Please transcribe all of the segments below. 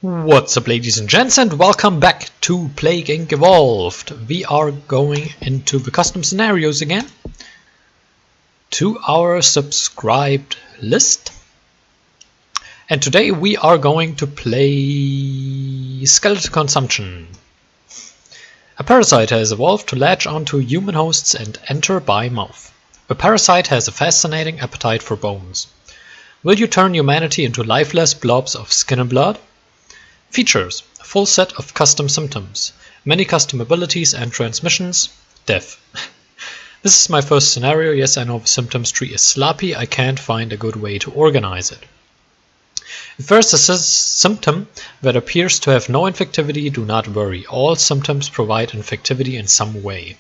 What's up, ladies and gents, and welcome back to Plague Inc. Evolved. We are going into the custom scenarios again to our subscribed list. And today we are going to play Skeletal Consumption. A parasite has evolved to latch onto human hosts and enter by mouth. The parasite has a fascinating appetite for bones. Will you turn humanity into lifeless blobs of skin and blood? Features: a full set of custom symptoms, many custom abilities and transmissions, death. This is my first scenario. Yes, I know the symptoms tree is sloppy, I can't find a good way to organize it. If there's a symptom that appears to have no infectivity, do not worry, all symptoms provide infectivity in some way.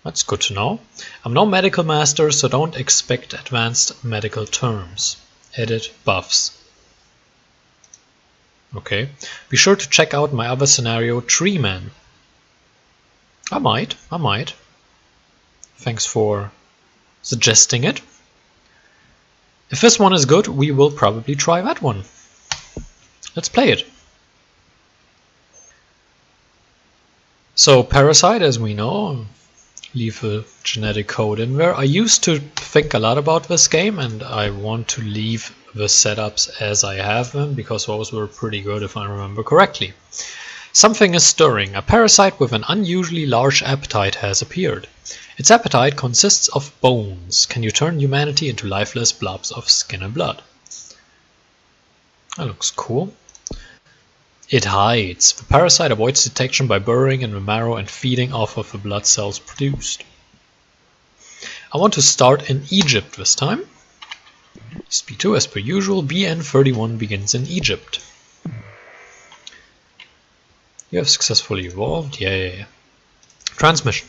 That's good to know. I'm no medical master, so don't expect advanced medical terms. Edit buffs. Okay, be sure to check out my other scenario, Tree Man. I might. Thanks for suggesting it. If this one is good, we will probably try that one. Let's play it. So, Parasite, as we know, leave a genetic code in there. I used to think a lot about this game, and I want to leave the setups as I have them, because those were pretty good if I remember correctly. Something is stirring. A parasite with an unusually large appetite has appeared. Its appetite consists of bones. Can you turn humanity into lifeless blobs of skin and blood? That looks cool. It hides. The parasite avoids detection by burrowing in the marrow and feeding off of the blood cells produced. I want to start in Egypt this time. Speed 2 as per usual. BN31 begins in Egypt. You have successfully evolved. Yeah. Transmission.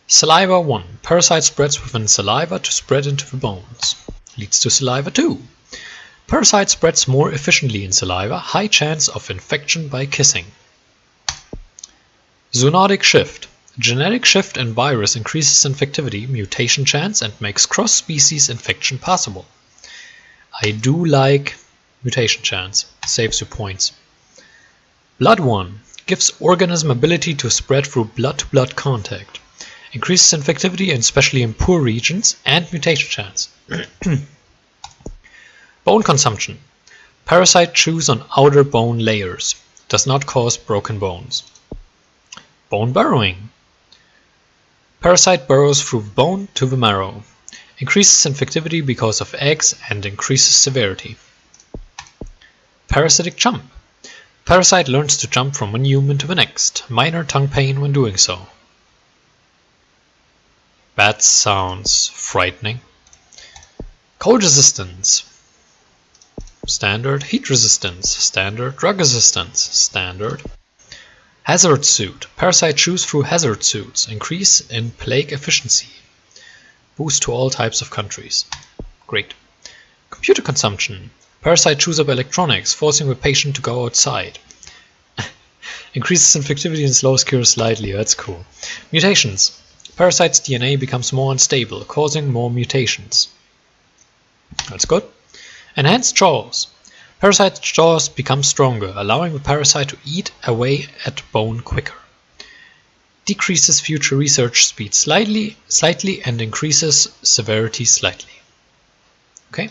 Saliva 1. Parasite spreads within saliva to spread into the bones. Leads to saliva 2. Parasite spreads more efficiently in saliva. High chance of infection by kissing. Zoonotic shift. Genetic shift in virus increases infectivity, mutation chance, and makes cross-species infection possible. I do like mutation chance, saves you points. Blood 1 gives organism ability to spread through blood-to-blood contact, increases infectivity, especially in poor regions, and mutation chance. Bone consumption. Parasite chews on outer bone layers, does not cause broken bones. Bone burrowing. Parasite burrows through bone to the marrow, increases infectivity because of eggs and increases severity. Parasitic jump. Parasite learns to jump from one human to the next, minor tongue pain when doing so. That sounds frightening. Cold resistance. Standard. Heat resistance. Standard. Drug resistance. Standard. Hazard suit. Parasite chews through hazard suits. Increase in plague efficiency. Boost to all types of countries. Great. Computer consumption. Parasite chews up electronics, forcing the patient to go outside. Increases infectivity and slows cure slightly. That's cool. Mutations. Parasite's DNA becomes more unstable, causing more mutations. That's good. Enhanced jaws. Parasite's jaws become stronger, allowing the parasite to eat away at bone quicker. Decreases future research speed slightly and increases severity slightly. Okay.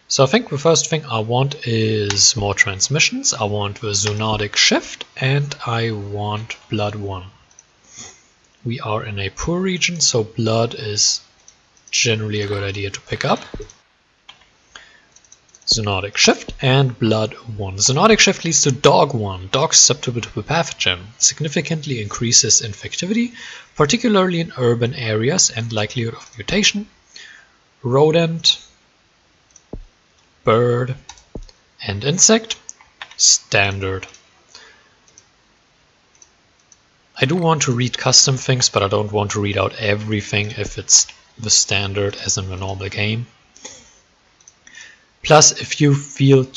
So I think the first thing I want is more transmissions. I want the zoonotic shift and I want blood 1. We are in a poor region, so blood is generally a good idea to pick up. Zoonotic shift and blood 1. Zoonotic shift leads to dog 1. Dog susceptible to the pathogen. Significantly increases infectivity, particularly in urban areas, and likelihood of mutation. Rodent, bird, and insect. Standard. I do want to read custom things, but I don't want to read out everything if it's the standard as in the normal game. Plus, if you feel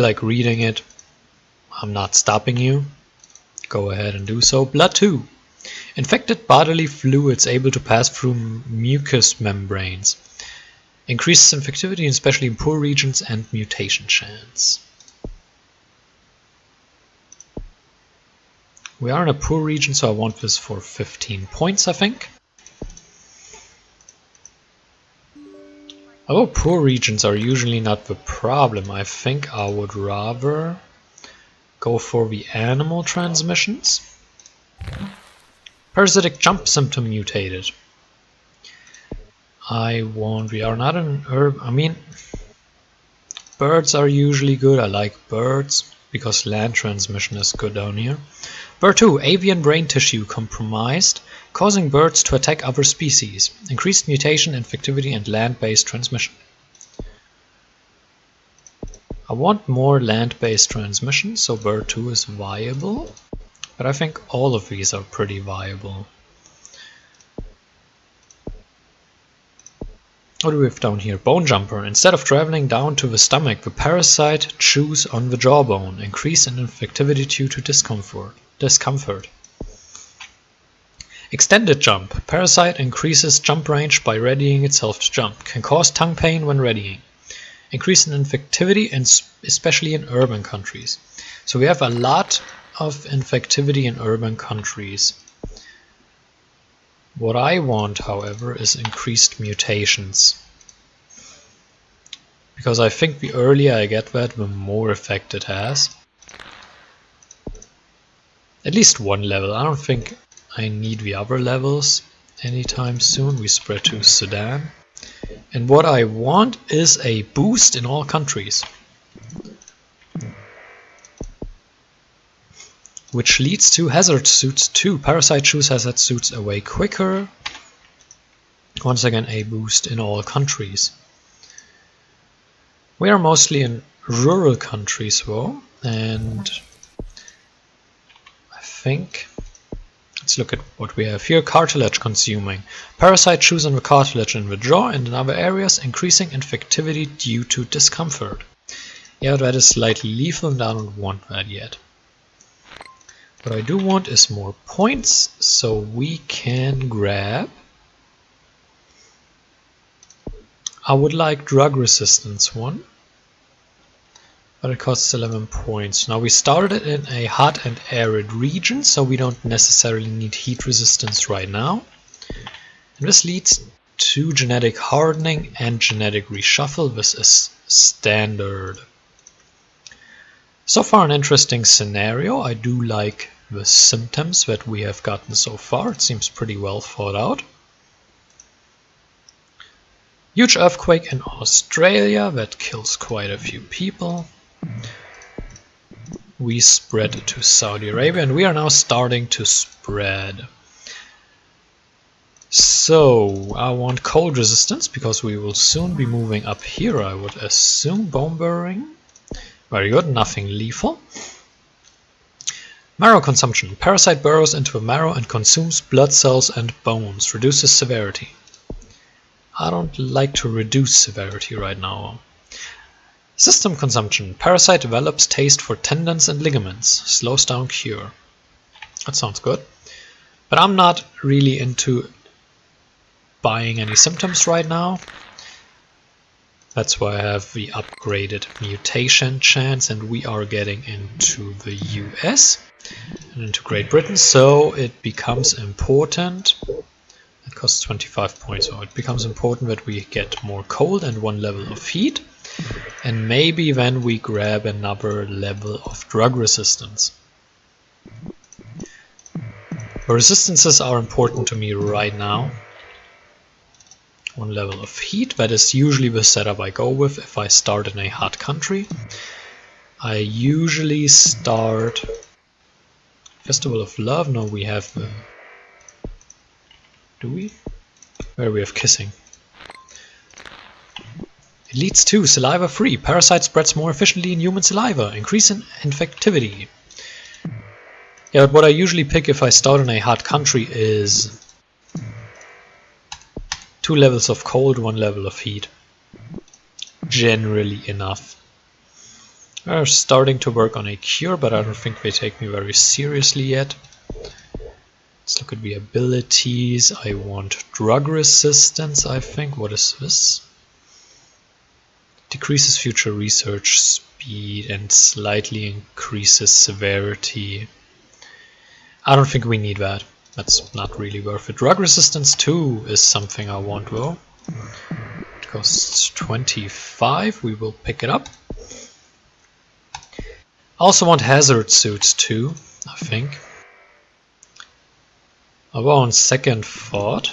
like reading it, I'm not stopping you. Go ahead and do so. Blood 2. Infected bodily fluids able to pass through mucous membranes. Increases infectivity, especially in poor regions, and mutation chance. We are in a poor region, so I want this for 15 points, I think. Although poor regions are usually not the problem, I think I would rather go for the animal transmissions. Parasitic jump symptom mutated. We are not an herb. I mean, birds are usually good. I like birds because land transmission is good down here. Bird 2, avian brain tissue compromised, causing birds to attack other species. Increased mutation, infectivity, and land-based transmission. I want more land-based transmission, so bird 2 is viable. But I think all of these are pretty viable. What do we have down here? Bone jumper. Instead of traveling down to the stomach, the parasite chews on the jawbone. Increase in infectivity due to discomfort. Extended jump. Parasite increases jump range by readying itself to jump. Can cause tongue pain when readying. Increase in infectivity, and especially in urban countries. So we have a lot of infectivity in urban countries. What I want, however, is increased mutations. Because I think the earlier I get that, the more effect it has. At least one level. I don't think I need the other levels anytime soon. We spread to Sudan. And what I want is a boost in all countries. Which leads to hazard suits 2. Parasite choose hazard suits away quicker. Once again, a boost in all countries. We are mostly in rural countries though, and I think let's look at what we have here. Cartilage consuming. Parasite chews on the cartilage in the jaw and in other areas, increasing infectivity due to discomfort. Yeah, that is slightly lethal and I don't want that yet. What I do want is more points, so we can grab. I would like drug resistance 1, but it costs 11 points. Now we started it in a hot and arid region, so we don't necessarily need heat resistance right now. And this leads to genetic hardening and genetic reshuffle. This is standard. So far an interesting scenario. I do like the symptoms that we have gotten so far. It seems pretty well thought out. Huge earthquake in Australia that kills quite a few people. We spread to Saudi Arabia and we are now starting to spread. So I want cold resistance because we will soon be moving up here, I would assume. Bone burrowing. Very good, nothing lethal. Marrow consumption. Parasite burrows into the marrow and consumes blood cells and bones. Reduces severity. I don't like to reduce severity right now. System consumption. Parasite develops taste for tendons and ligaments. Slows down cure. That sounds good. But I'm not really into buying any symptoms right now. That's why I have the upgraded mutation chance, and we are getting into the US and into Great Britain, so it becomes important. It costs 25 points, so it becomes important that we get more cold and 1 level of heat, and maybe then we grab another level of drug resistance. The resistances are important to me right now. 1 level of heat, that is usually the setup I go with if I start in a hot country. I usually start Festival of Love. No, we have the... Do we? Where we have kissing. It leads to saliva free. Parasite spreads more efficiently in human saliva. Increase in infectivity. Yeah, but what I usually pick if I start in a hot country is 2 levels of cold, 1 level of heat. Generally enough. We're starting to work on a cure, but I don't think they take me very seriously yet. Let's look at the abilities. I want drug resistance, I think. What is this? Decreases future research speed and slightly increases severity. I don't think we need that. That's not really worth it. Drug resistance 2 is something I want though. It costs 25, we will pick it up. I also want hazard suits too, I think. Although on second thought,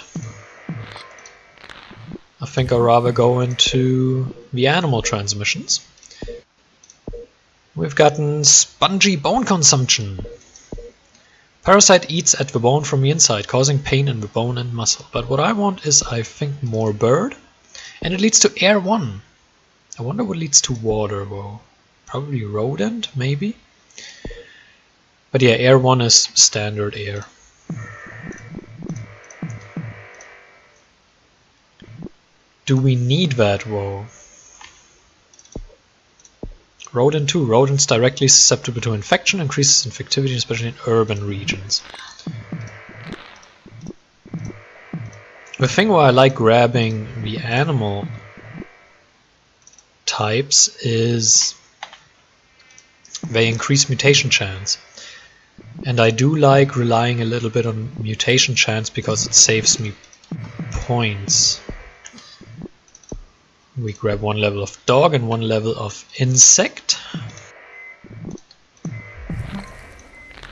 I think I'll rather go into the animal transmissions. We've gotten spongy bone consumption. Parasite eats at the bone from the inside, causing pain in the bone and muscle. But what I want is, I think, more bird. And it leads to air 1. I wonder what leads to water though. Probably rodent, maybe? But yeah, air 1 is standard air. Do we need that though? Rodent 2. Rodents directly susceptible to infection, increases infectivity, especially in urban regions. The thing why I like grabbing the animal types is they increase mutation chance. And I do like relying a little bit on mutation chance because it saves me points. We grab 1 level of dog and 1 level of insect.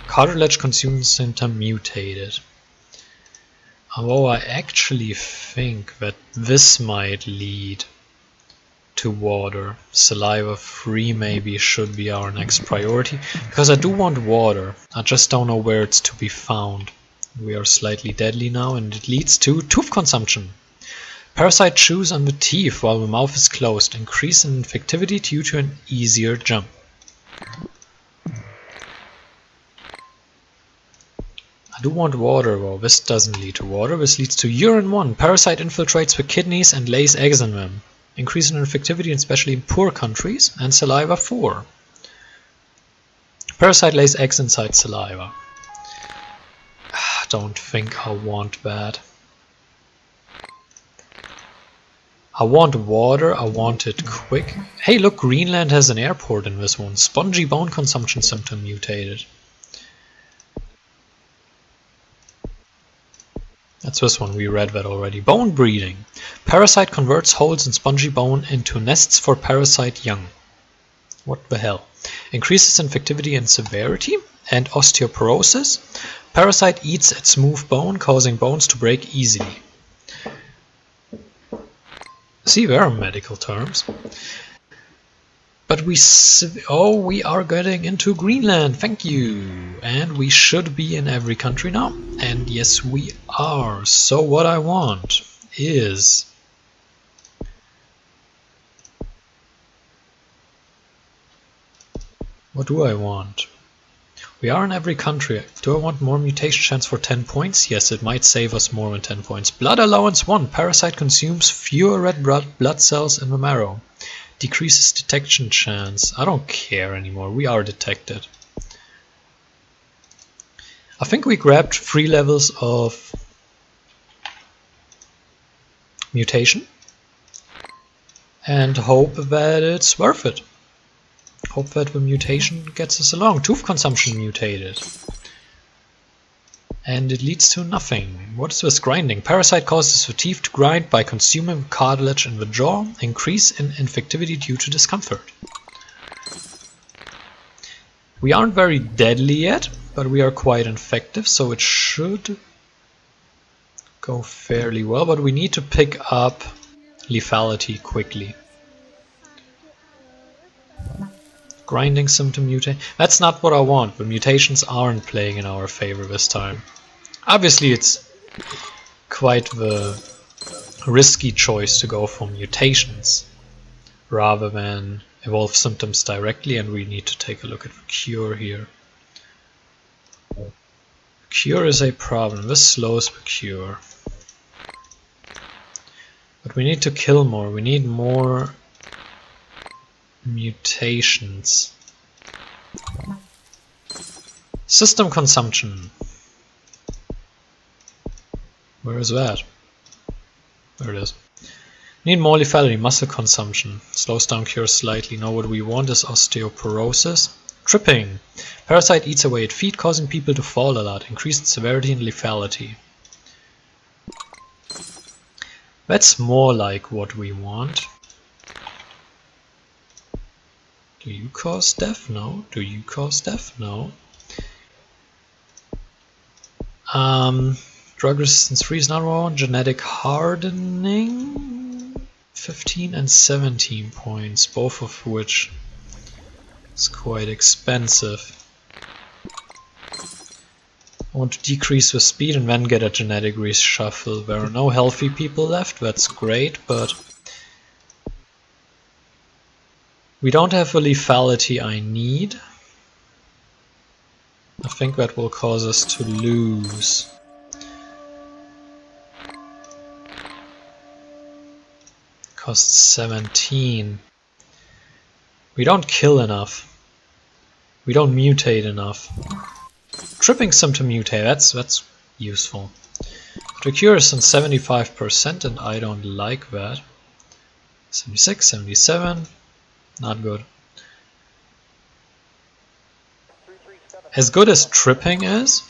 Cartilage consumed symptom mutated. Although I actually think that this might lead to water. Saliva 3 maybe should be our next priority, because I do want water. I just don't know where it's to be found. We are slightly deadly now, and it leads to tooth consumption. Parasite chews on the teeth while the mouth is closed. Increase in infectivity due to an easier jump. I do want water though. This doesn't lead to water. This leads to urine 1. Parasite infiltrates the kidneys and lays eggs in them. Increase in infectivity, especially in poor countries. And saliva 4. Parasite lays eggs inside saliva. I don't think I want that. I want water, I want it quick. Hey look, Greenland has an airport in this one. Spongy bone consumption symptom mutated. That's this one, we read that already. Bone breeding. Parasite converts holes in spongy bone into nests for parasite young. What the hell? Increases infectivity and severity and osteoporosis. Parasite eats at smooth bone, causing bones to break easily. See, there are medical terms. But we are getting into Greenland, thank you. And we should be in every country now. And yes, we are. So what I want is... What do I want? We are in every country. Do I want more mutation chance for 10 points? Yes, it might save us more than 10 points. Blood allowance 1. Parasite consumes fewer red blood cells in the marrow. Decreases detection chance. I don't care anymore. We are detected. I think we grabbed 3 levels of mutation. And hope that it's worth it. Hope that the mutation gets us along. Tooth consumption mutated. And it leads to nothing. What is this grinding? Parasite causes the teeth to grind by consuming cartilage in the jaw. Increase in infectivity due to discomfort. We aren't very deadly yet, but we are quite infective, so it should go fairly well. But we need to pick up lethality quickly. Grinding symptom mutate. That's not what I want, but mutations aren't playing in our favor this time. Obviously it's quite the risky choice to go for mutations rather than evolve symptoms directly, and we need to take a look at the cure here. Cure is a problem. This slows the cure. But we need to kill more. We need more mutations. System consumption. Where is that? There it is. Need more lethality, muscle consumption. Slows down cure slightly. Now what we want is osteoporosis. Tripping. Parasite eats away at feet, causing people to fall a lot. Increased severity and lethality. That's more like what we want. Do you cause death? No. Do you cause death? No. Drug resistance freeze, not one. Genetic hardening. 15 and 17 points, both of which is quite expensive. I want to decrease the speed and then get a genetic reshuffle. There are no healthy people left, that's great, but we don't have the lethality I need. I think that will cause us to lose. Costs 17. We don't kill enough. We don't mutate enough. Tripping some to mutate, that's useful. The cure is on 75% and I don't like that. 76, 77, not good. As good as tripping is,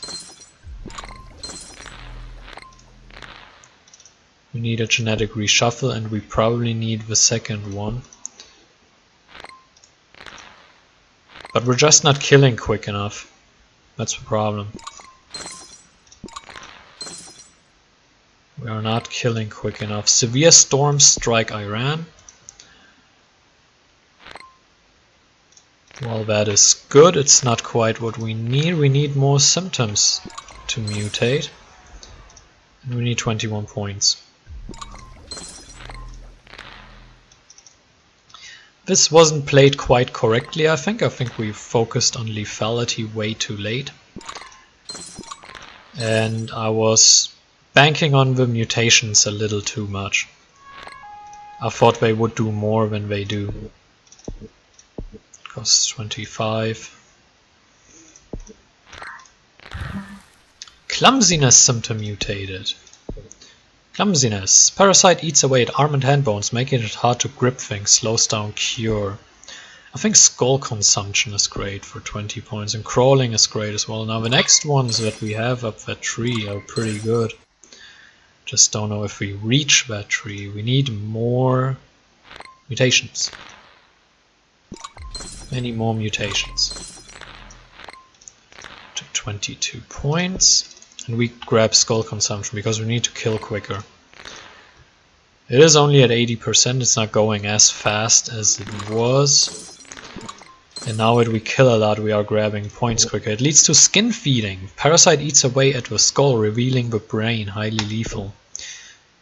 we need a genetic reshuffle and we probably need the second one. But we're just not killing quick enough. That's the problem. We are not killing quick enough. Severe storms strike Iran. Well, that is good. It's not quite what we need. We need more symptoms to mutate. And we need 21 points. This wasn't played quite correctly, I think. I think we focused on lethality way too late. And I was banking on the mutations a little too much. I thought they would do more than they do. Costs 25. Clumsiness symptom mutated. Clumsiness. Parasite eats away at arm and hand bones, making it hard to grip things, slows down cure. I think skull consumption is great for 20 points, and crawling is great as well. Now the next ones that we have up that tree are pretty good. Just don't know if we reach that tree. We need more mutations. Many more mutations. To 22 points. And we grab skull consumption because we need to kill quicker. It is only at 80%, it's not going as fast as it was. And now that we kill a lot, we are grabbing points quicker. It leads to skin feeding. Parasite eats away at the skull, revealing the brain, highly lethal.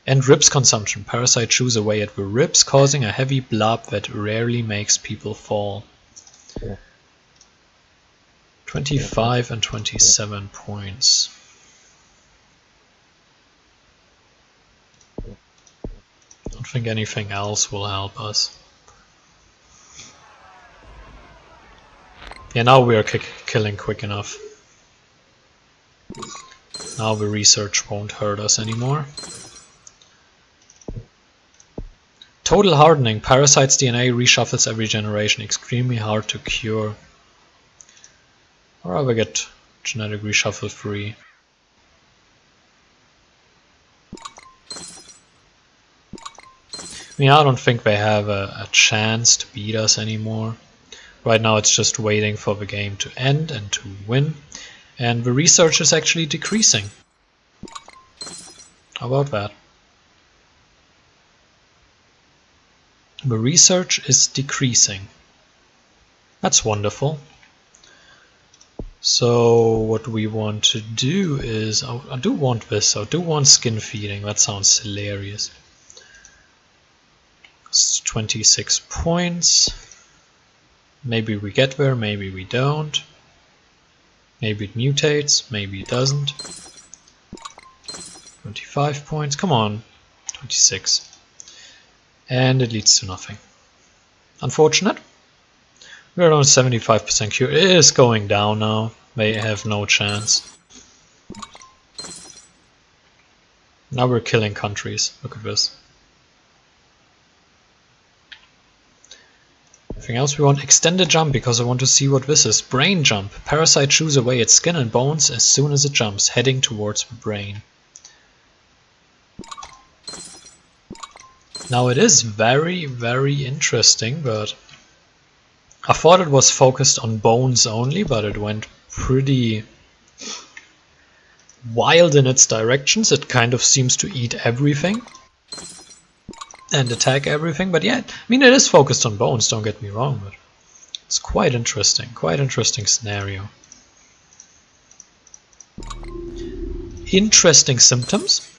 And ribs consumption. Parasite chews away at the ribs, causing a heavy blob that rarely makes people fall. 25 and 27 points. I don't think anything else will help us. Yeah, now we are killing quick enough. Now the research won't hurt us anymore. Total hardening. Parasite's DNA reshuffles every generation. Extremely hard to cure. Or rather get genetic reshuffle free. I mean, I don't think they have a chance to beat us anymore. Right now it's just waiting for the game to end and to win. And the research is actually decreasing. How about that? The research is decreasing. That's wonderful. So what we want to do is, I do want this, I do want skin feeding, that sounds hilarious. It's 26 points. Maybe we get there, maybe we don't. Maybe it mutates, maybe it doesn't. 25 points, come on, 26. And it leads to nothing. Unfortunate. We're on 75% cure. It is going down now. They have no chance. Now we're killing countries. Look at this. Anything else we want? Extended jump, because I want to see what this is. Brain jump. Parasite chews away its skin and bones as soon as it jumps, heading towards the brain. Now it is very, very interesting, but I thought it was focused on bones only, but it went pretty wild in its directions. It kind of seems to eat everything and attack everything, but yeah, I mean, it is focused on bones, don't get me wrong, but it's quite interesting scenario. Interesting symptoms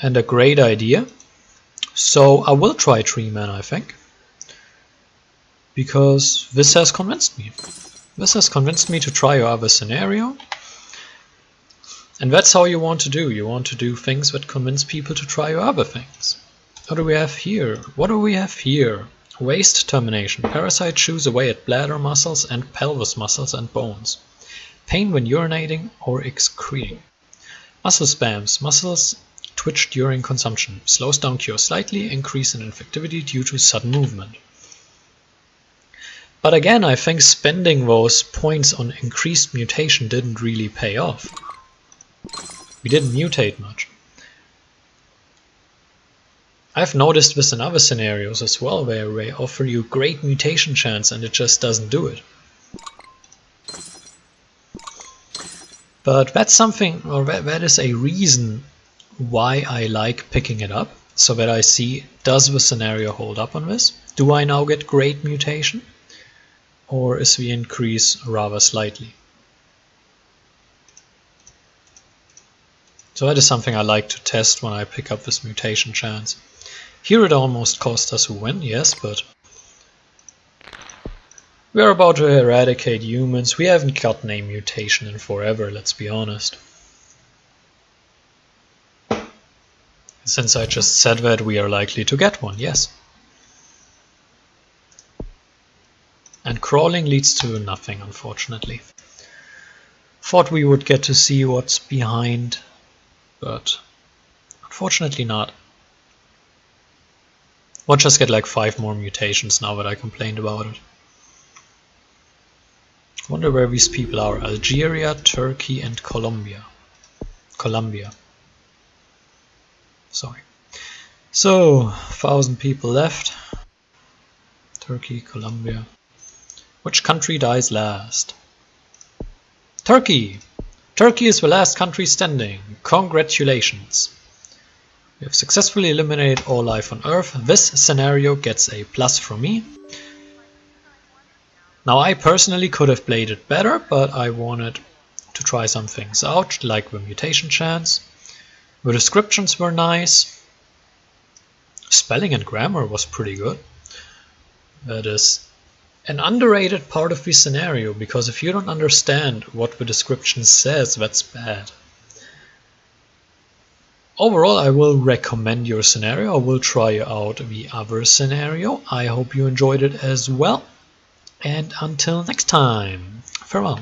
and a great idea, so I will try Tree Man, I think, because this has convinced me. This has convinced me to try your other scenario. And that's how you want to do. You want to do things that convince people to try your other things. What do we have here? What do we have here? Waste termination. Parasite chews away at bladder muscles and pelvis muscles and bones. Pain when urinating or excreting. Muscle spams. Muscles twitch during consumption. Slows down cure slightly. Increase in infectivity due to sudden movement. But again, I think spending those points on increased mutation didn't really pay off. We didn't mutate much. I've noticed this in other scenarios as well, where they offer you great mutation chance and it just doesn't do it. But that's something, or that is a reason why I like picking it up, so that I see, does the scenario hold up on this? Do I now get great mutation? Or is the increase rather slightly? So that is something I like to test when I pick up this mutation chance. Here it almost cost us a win, yes, but we are about to eradicate humans. We haven't gotten a mutation in forever, let's be honest. Since I just said that, we are likely to get one, yes. And crawling leads to nothing, unfortunately. Thought we would get to see what's behind, but unfortunately not. We'll just get like 5 more mutations now that I complained about it. Wonder where these people are. Algeria, Turkey and Colombia. Sorry. So, 1,000 people left. Turkey, Colombia. Which country dies last? Turkey! Turkey is the last country standing. Congratulations! We have successfully eliminated all life on Earth. This scenario gets a plus from me. Now I personally could have played it better, but I wanted to try some things out, like the mutation chance. The descriptions were nice. Spelling and grammar was pretty good. That is an underrated part of the scenario, because if you don't understand what the description says, that's bad. Overall, I will recommend your scenario. I will try out the other scenario. I hope you enjoyed it as well. And until next time, farewell.